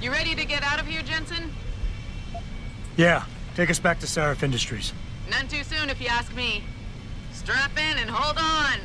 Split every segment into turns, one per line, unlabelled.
You ready to get out of here, Jensen?
Yeah, take us back to Sarif Industries.
None too soon, if you ask me. Strap in and hold on.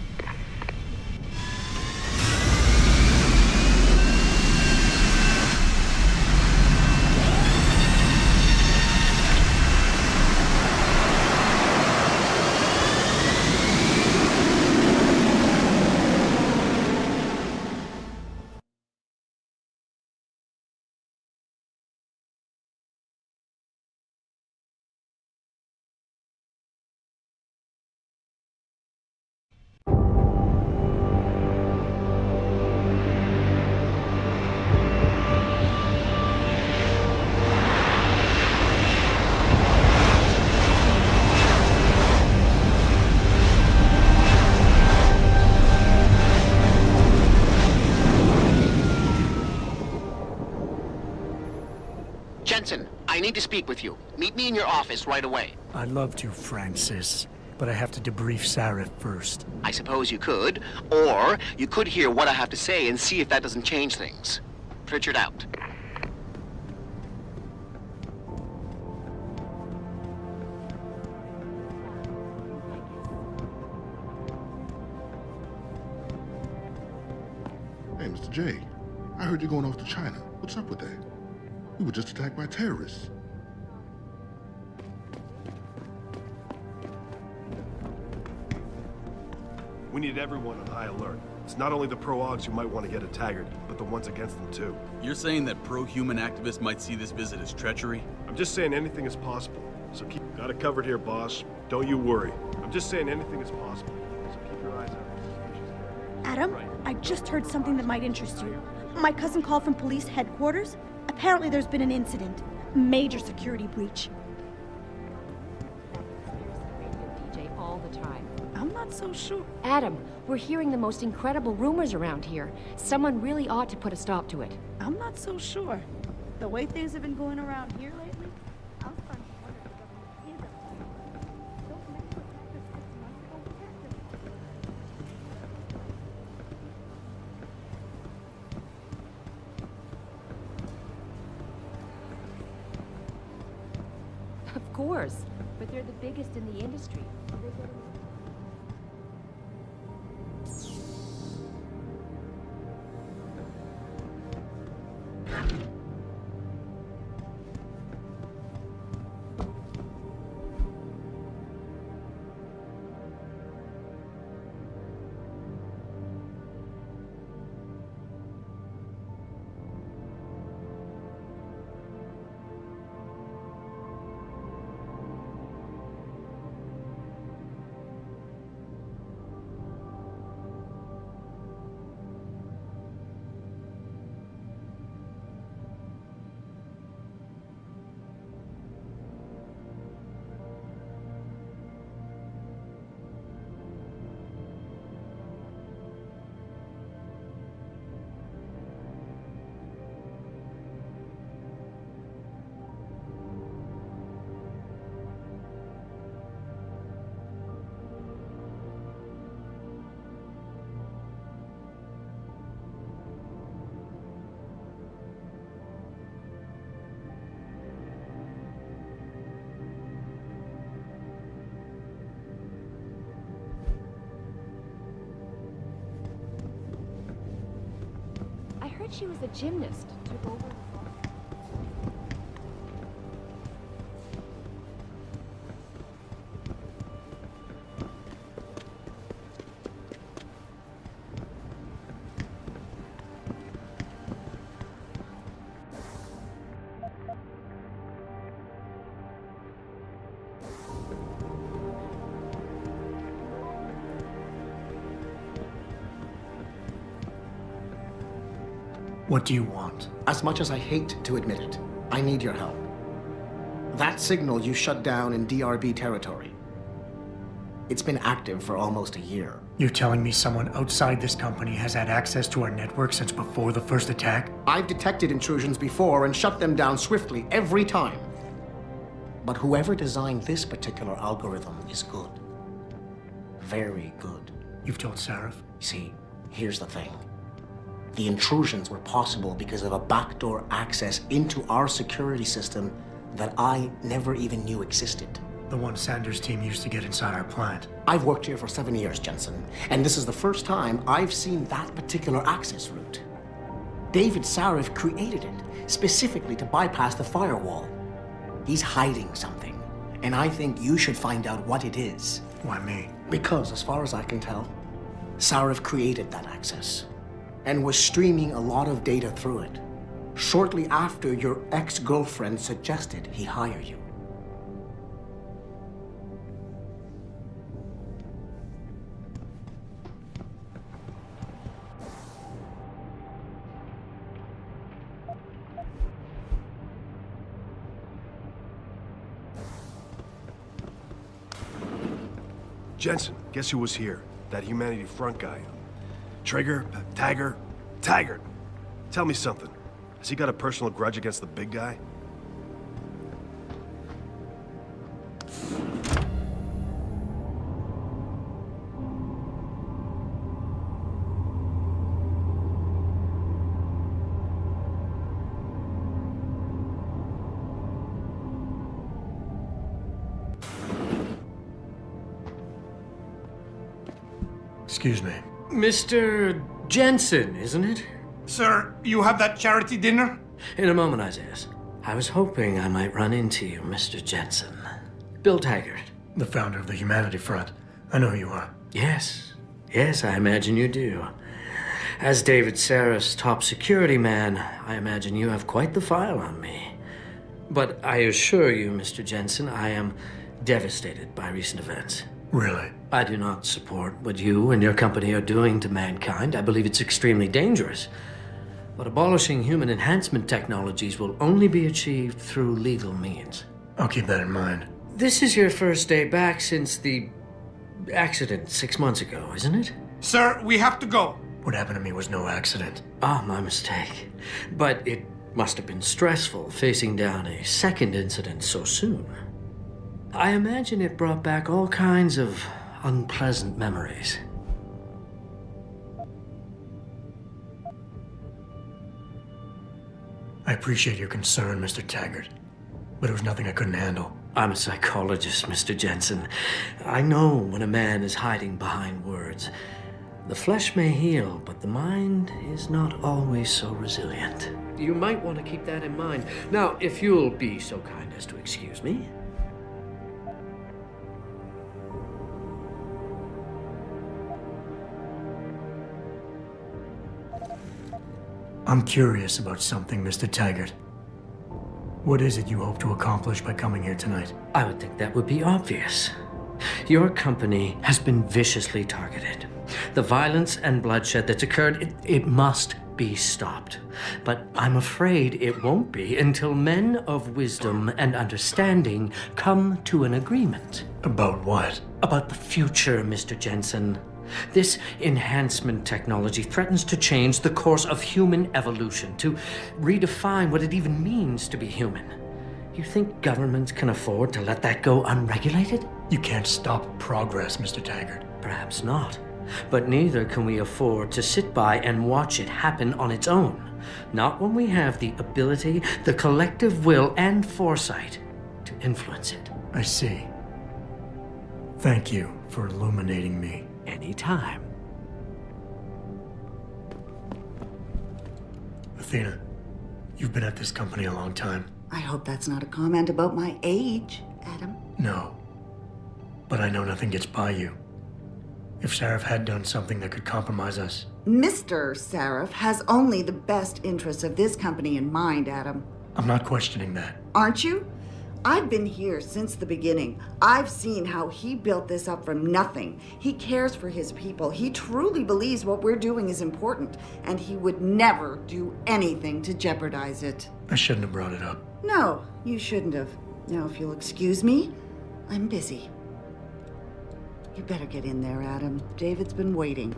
Jensen, I need to speak with you. Meet me in your office right away.
I'd love to, Francis, but I have to debrief Sarif first.
I suppose you could, or you could hear what I have to say and see if that doesn't change things. Pritchard out.
Hey, Mr. J, I heard you're going off to China. What's up with that? We were just attacked by terrorists.
We need everyone on high alert. It's not only the pro-Augs who might want to get a taggart, but the ones against them too.
You're saying that pro-human activists might see this visit as treachery?
I'm just saying anything is possible. So got it covered here, boss. Don't you worry. I'm just saying anything is possible. So keep your eyes out for suspicious characters.
Adam, I just heard something that might interest you. My cousin called from police headquarters. Apparently there's been an incident. Major security breach.
DJ all the time.
I'm not so sure.
Adam, we're hearing the most incredible rumors around here. Someone really ought to put a stop to it.
I'm not so sure. The way things have been going around here lately, I'm starting to wonder if the government is up to it. Those men who attacked us 6 months ago were active.
Of course, but they're the biggest in the industry. I heard she was a gymnast. Took over.
What do you want?
As much as I hate to admit it, I need your help. That signal you shut down in DRB territory. It's been active for almost a year.
You're telling me someone outside this company has had access to our network since before the first attack?
I've detected intrusions before and shut them down swiftly every time. But whoever designed this particular algorithm is good. Very good.
You've told Sarif?
See, here's the thing. The intrusions were possible because of a backdoor access into our security system that I never even knew existed.
The one Sanders' team used to get inside our plant.
I've worked here for 7 years, Jensen, and this is the first time I've seen that particular access route. David Sarif created it specifically to bypass the firewall. He's hiding something, and I think you should find out what it is.
Why me?
Because, as far as I can tell, Sarif created that access and was streaming a lot of data through it shortly after your ex-girlfriend suggested he hire you.
Jensen, guess who was here? That Humanity Front guy. Trigger? Taggart. Tell me something. Has he got a personal grudge against the big guy?
Excuse me.
Mr. Jensen, isn't it?
Sir, you have that charity dinner?
In a moment, Isaiah. I was hoping I might run into you, Mr. Jensen. Bill Taggart.
The founder of the Humanity Front. I know who you are.
Yes, I imagine you do. As David Sarif's top security man, I imagine you have quite the file on me. But I assure you, Mr. Jensen, I am devastated by recent events.
Really?
I do not support what you and your company are doing to mankind. I believe it's extremely dangerous. But abolishing human enhancement technologies will only be achieved through legal means.
I'll keep that in mind.
This is your first day back since the accident 6 months ago, isn't it?
Sir, we have to go. What happened to me was no accident.
Ah, my mistake. But it must have been stressful facing down a second incident so soon. I imagine it brought back all kinds of unpleasant memories.
I appreciate your concern, Mr. Taggart, but it was nothing I couldn't handle.
I'm a psychologist, Mr. Jensen. I know when a man is hiding behind words. The flesh may heal, but the mind is not always so resilient. You might want to keep that in mind. Now, if you'll be so kind as to excuse me.
I'm curious about something, Mr. Taggart. What is it you hope to accomplish by coming here tonight?
I would think that would be obvious. Your company has been viciously targeted. The violence and bloodshed that's occurred, it must be stopped. But I'm afraid it won't be until men of wisdom and understanding come to an agreement.
About what?
About the future, Mr. Jensen. This enhancement technology threatens to change the course of human evolution, to redefine what it even means to be human. You think governments can afford to let that go unregulated?
You can't stop progress, Mr. Taggart.
Perhaps not. But neither can we afford to sit by and watch it happen on its own. Not when we have the ability, the collective will, and foresight to influence it.
I see. Thank you for illuminating me.
Anytime.
Athena, you've been at this company a long time.
I hope that's not a comment about my age, Adam.
No. But I know nothing gets by you. If Sarif had done something that could compromise us.
Mr. Sarif has only the best interests of this company in mind, Adam.
I'm not questioning that.
Aren't you? I've been here since the beginning. I've seen how he built this up from nothing. He cares for his people. He truly believes what we're doing is important, and he would never do anything to jeopardize it.
I shouldn't have brought it up.
No, you shouldn't have. Now, if you'll excuse me, I'm busy. You better get in there, Adam. David's been waiting.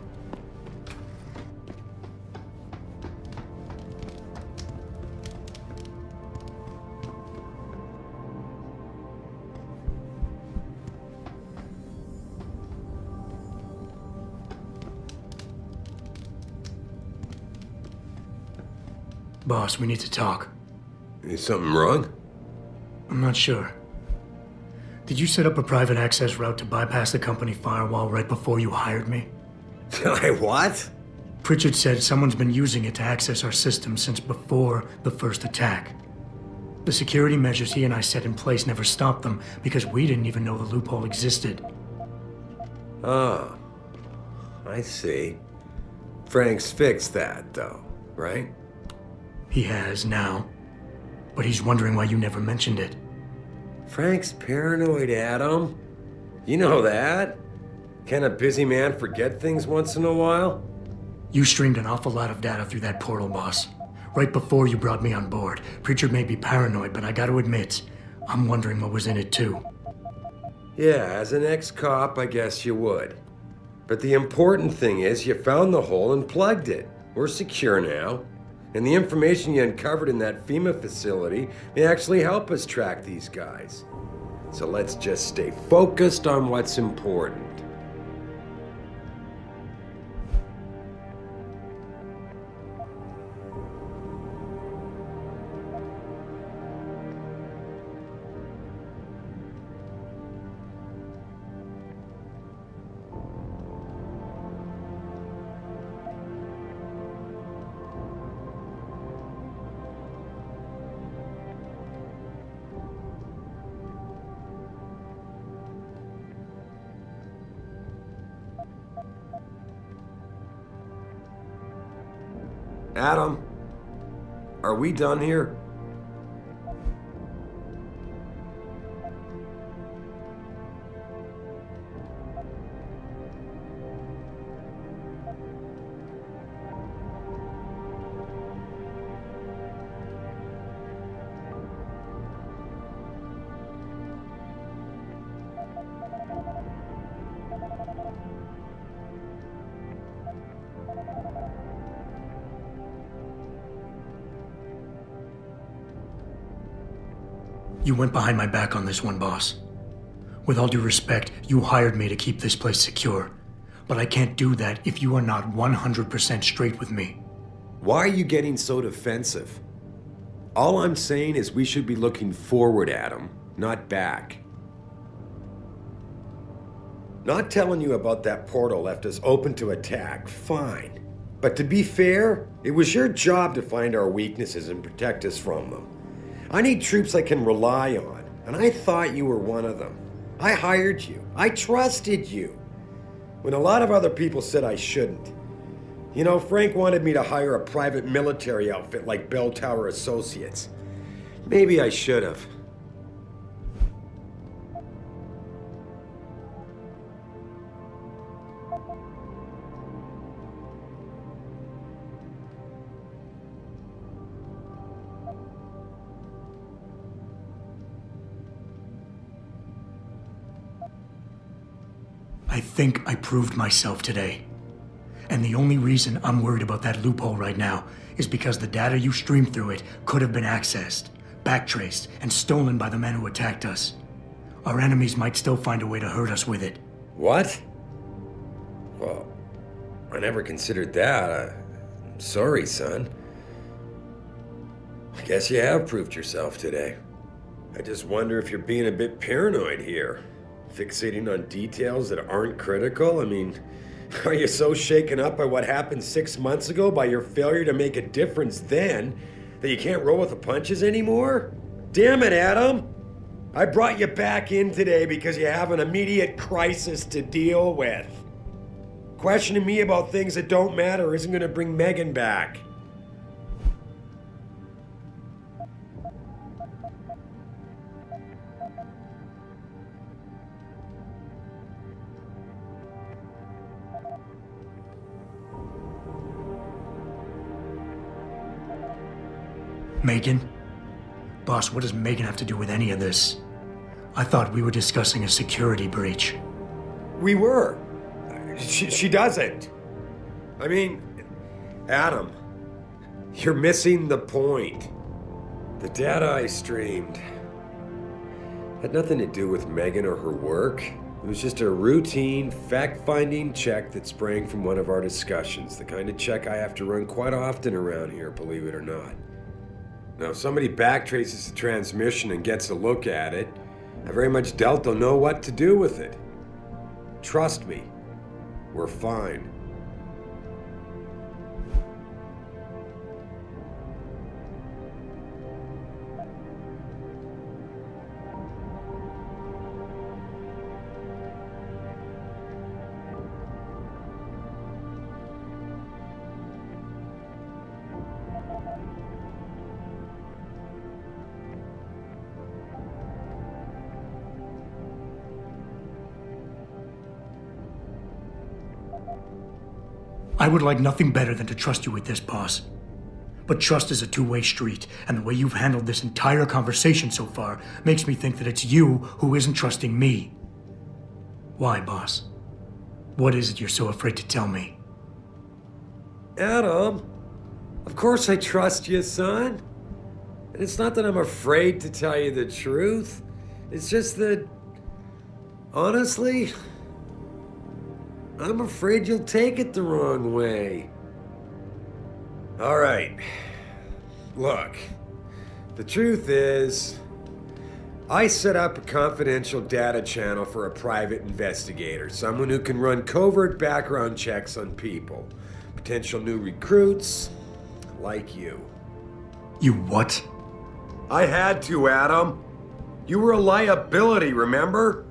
Boss, we need to talk.
Is something wrong?
I'm not sure. Did you set up a private access route to bypass the company firewall right before you hired me?
What?
Pritchard said someone's been using it to access our system since before the first attack. The security measures he and I set in place never stopped them because we didn't even know the loophole existed.
Oh, I see. Frank's fixed that, though, right?
He has now, but he's wondering why you never mentioned it.
Frank's paranoid, Adam. You know that. Can a busy man forget things once in a while?
You streamed an awful lot of data through that portal, boss. Right before you brought me on board. Pritchard may be paranoid, but I gotta admit, I'm wondering what was in it too.
Yeah, as an ex-cop, I guess you would. But the important thing is you found the hole and plugged it. We're secure now. And the information you uncovered in that FEMA facility may actually help us track these guys. So let's just stay focused on what's important. Adam, are we done here?
You went behind my back on this one, boss. With all due respect, you hired me to keep this place secure. But I can't do that if you are not 100% straight with me.
Why are you getting so defensive? All I'm saying is we should be looking forward, Adam, not back. Not telling you about that portal left us open to attack, fine. But to be fair, it was your job to find our weaknesses and protect us from them. I need troops I can rely on, and I thought you were one of them. I hired you. I trusted you. When a lot of other people said I shouldn't. You know, Frank wanted me to hire a private military outfit like Bell Tower Associates. Maybe I should have.
I think I proved myself today. And the only reason I'm worried about that loophole right now is because the data you streamed through it could have been accessed, backtraced, and stolen by the men who attacked us. Our enemies might still find a way to hurt us with it.
What? Well, I never considered that. I'm sorry, son. I guess you have proved yourself today. I just wonder if you're being a bit paranoid here. Fixating on details that aren't critical? I mean, are you so shaken up by what happened 6 months ago, by your failure to make a difference then, that you can't roll with the punches anymore? Damn it, Adam! I brought you back in today because you have an immediate crisis to deal with. Questioning me about things that don't matter isn't going to bring Megan back.
Megan? Boss, what does Megan have to do with any of this? I thought we were discussing a security breach.
We were. She doesn't. I mean, Adam, you're missing the point. The data I streamed had nothing to do with Megan or her work. It was just a routine, fact-finding check that sprang from one of our discussions. The kind of check I have to run quite often around here, believe it or not. Now, if somebody backtraces the transmission and gets a look at it, I very much doubt they'll know what to do with it. Trust me, we're fine.
I would like nothing better than to trust you with this, boss. But trust is a two-way street, and the way you've handled this entire conversation so far makes me think that it's you who isn't trusting me. Why, boss? What is it you're so afraid to tell me?
Adam, of course I trust you, son. And it's not that I'm afraid to tell you the truth. It's just that, honestly, I'm afraid you'll take it the wrong way. All right. Look, the truth is, I set up a confidential data channel for a private investigator, someone who can run covert background checks on people, potential new recruits, like you.
You what?
I had to, Adam. You were a liability, remember?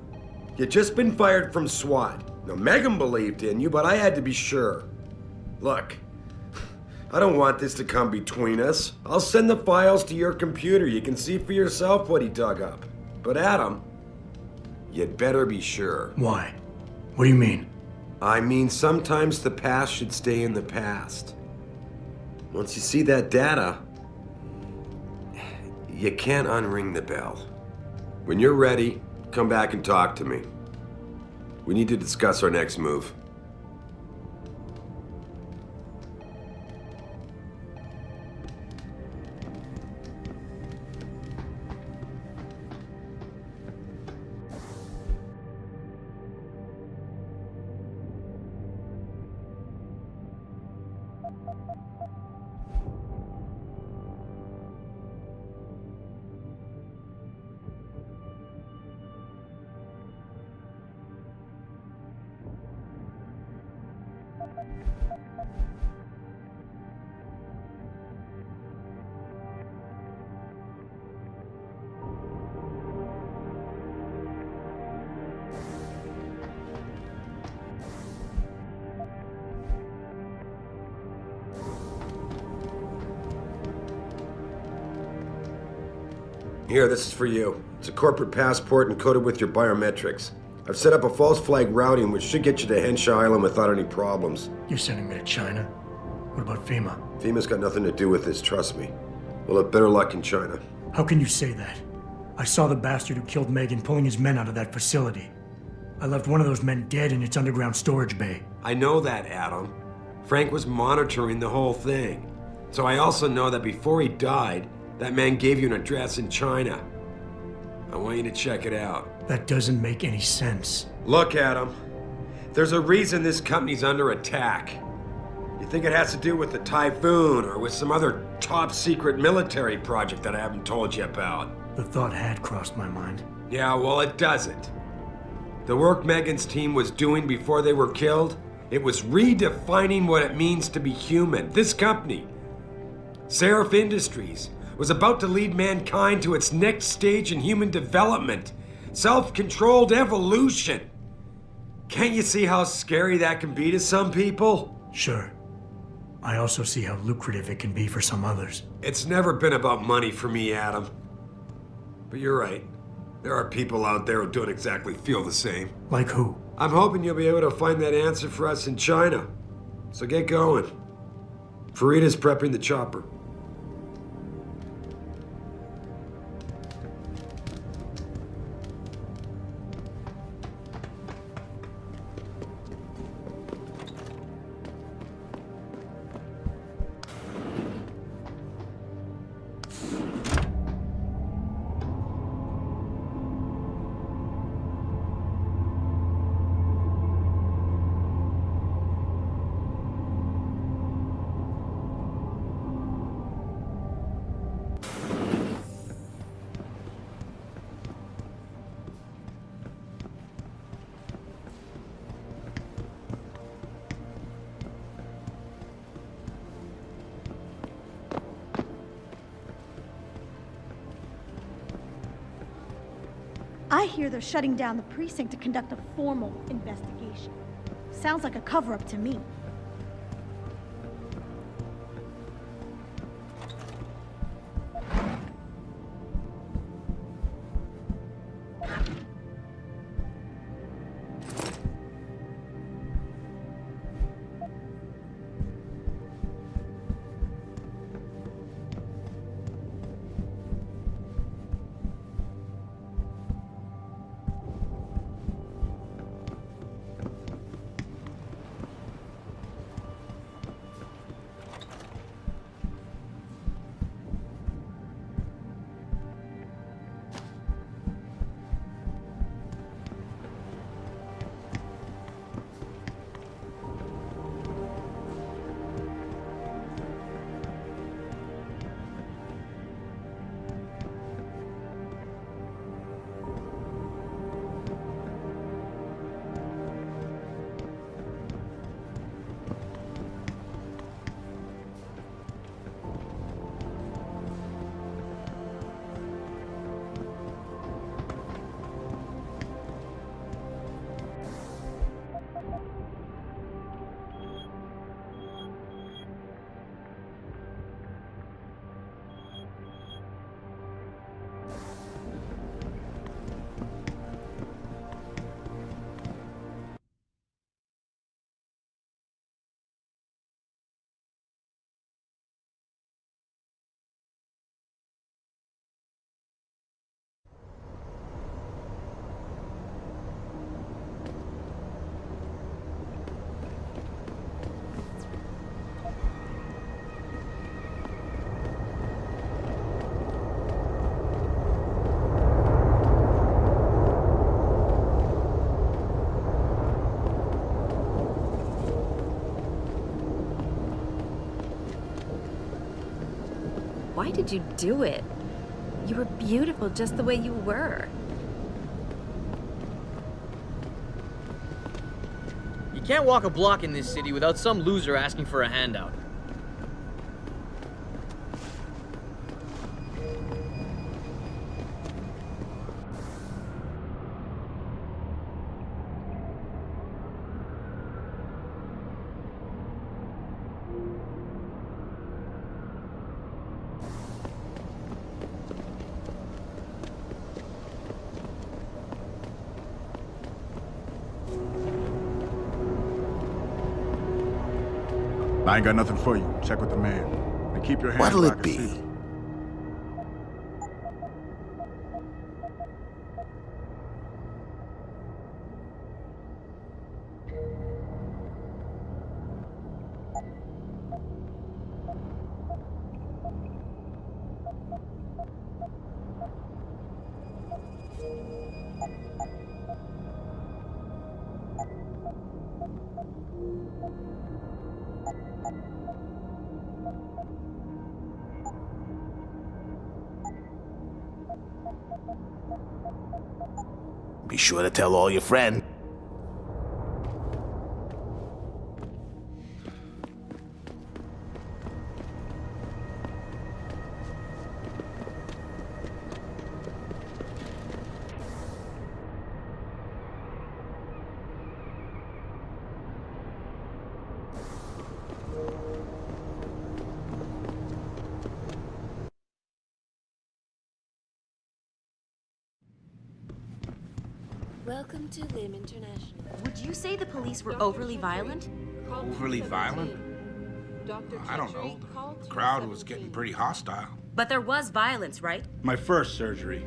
You'd just been fired from SWAT. Now, Megan believed in you, but I had to be sure. Look, I don't want this to come between us. I'll send the files to your computer. You can see for yourself what he dug up. But Adam, you'd better be sure.
Why? What do you mean?
I mean, sometimes the past should stay in the past. Once you see that data, you can't unring the bell. When you're ready, come back and talk to me. We need to discuss our next move. Here, this is for you. It's a corporate passport encoded with your biometrics. I've set up a false flag routing which should get you to Henshaw Island without any problems.
You're sending me to China? What about FEMA?
FEMA's got nothing to do with this, trust me. We'll have better luck in China.
How can you say that? I saw the bastard who killed Megan pulling his men out of that facility. I left one of those men dead in its underground storage bay.
I know that, Adam. Frank was monitoring the whole thing. So I also know that before he died, that man gave you an address in China. I want you to check it out.
That doesn't make any sense.
Look, Adam. There's a reason this company's under attack. You think it has to do with the typhoon or with some other top secret military project that I haven't told you about?
The thought had crossed my mind.
Yeah, well, it doesn't. The work Megan's team was doing before they were killed, it was redefining what it means to be human. This company, Seraph Industries, was about to lead mankind to its next stage in human development. Self-controlled evolution. Can't you see how scary that can be to some people?
Sure. I also see how lucrative it can be for some others.
It's never been about money for me, Adam. But you're right. There are people out there who don't exactly feel the same.
Like who?
I'm hoping you'll be able to find that answer for us in China. So get going. Farida's prepping the chopper.
I hear they're shutting down the precinct to conduct a formal investigation. Sounds like a cover-up to me.
Why did you do it? You were beautiful just the way you were.
You can't walk a block in this city without some loser asking for a handout.
I ain't got nothing for you. Check with the man. And keep your hands
What'll
where I
it
can
be?
see.
Be sure to tell all your friends.
Welcome to Lim International. Would you say the police were overly violent?
Overly violent? I don't know. The crowd was getting pretty hostile.
But there was violence, right?
My first surgery.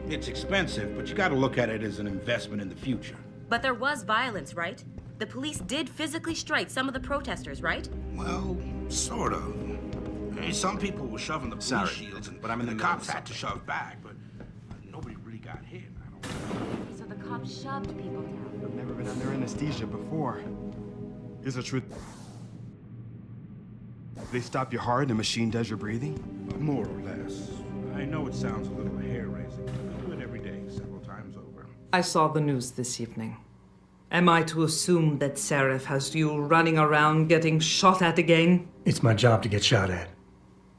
It's expensive, but you gotta look at it as an investment in the future.
But there was violence, right? The police did physically strike some of the protesters, right?
Well, sort of. I mean, some people were shoving the police shields,
but I'm in
the
the middle
cops
of
had to shove back, but nobody really got hit.
So the cops shoved people down.
I've never been under anesthesia before. Is the truth? They stop your heart and the machine does your breathing?
More or less. I know it sounds a little hair-raising, but we do it every day, several times over.
I saw the news this evening. Am I to assume that Seraph has you running around getting shot at again?
It's my job to get shot at.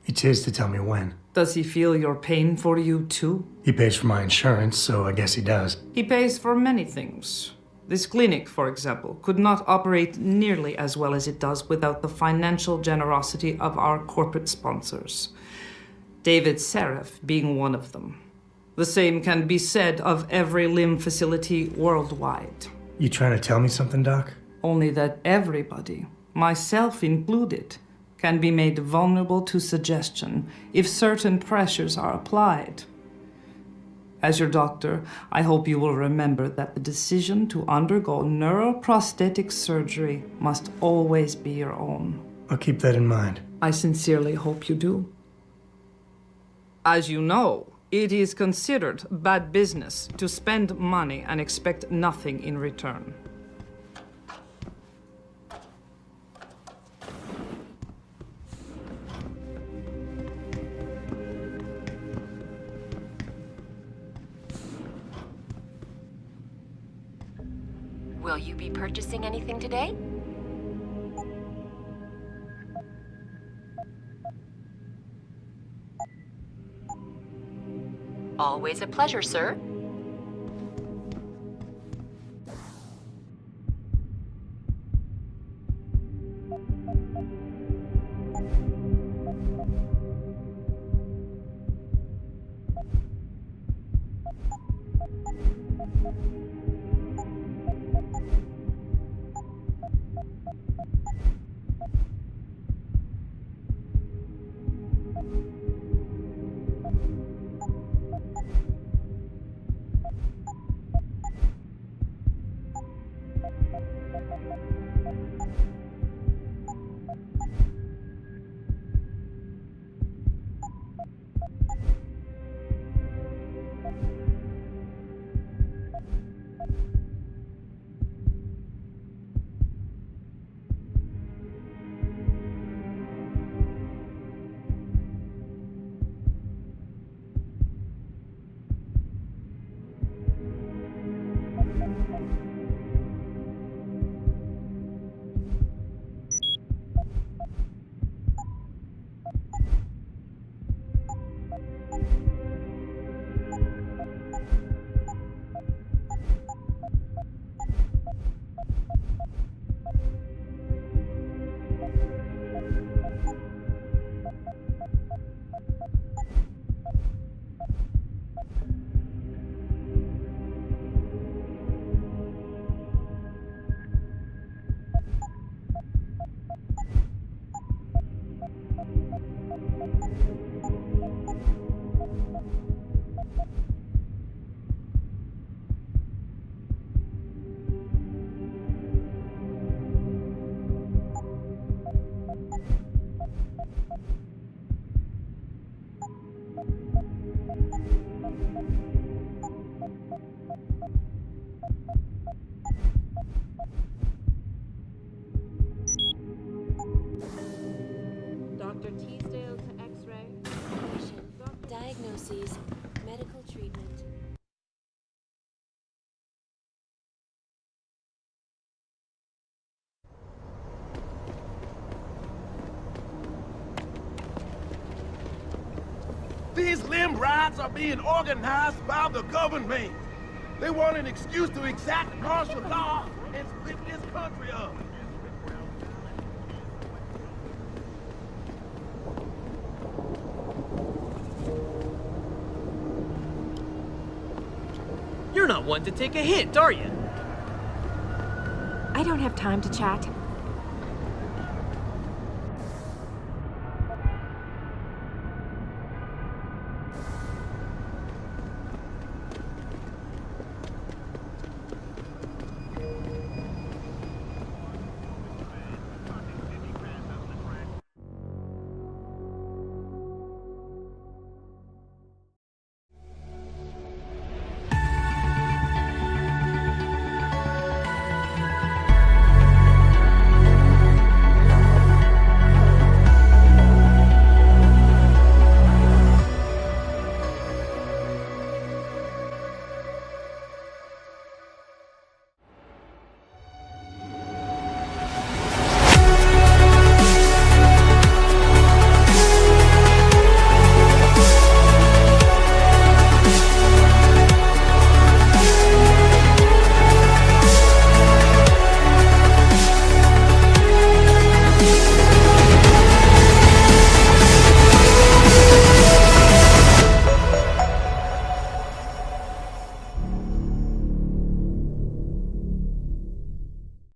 It's his to tell me when.
Does he feel your pain for you too?
He pays for my insurance, so I guess he does.
He pays for many things. This clinic, for example, could not operate nearly as well as it does without the financial generosity of our corporate sponsors. David Sarif being one of them. The same can be said of every limb facility worldwide.
You trying to tell me something, Doc?
Only that everybody, myself included, can be made vulnerable to suggestion if certain pressures are applied. As your doctor, I hope you will remember that the decision to undergo neuroprosthetic surgery must always be your own.
I'll keep that in mind.
I sincerely hope you do. As you know, it is considered bad business to spend money and expect nothing in return.
Will you be purchasing anything today? Always a pleasure, sir.
Dr. Teasdale to X-ray. Diagnoses. Medical treatment.
These limb riots are being organized by the government. They want an excuse to exact martial law and split this country up.
You're not one to take a hint, are you?
I don't have time to chat.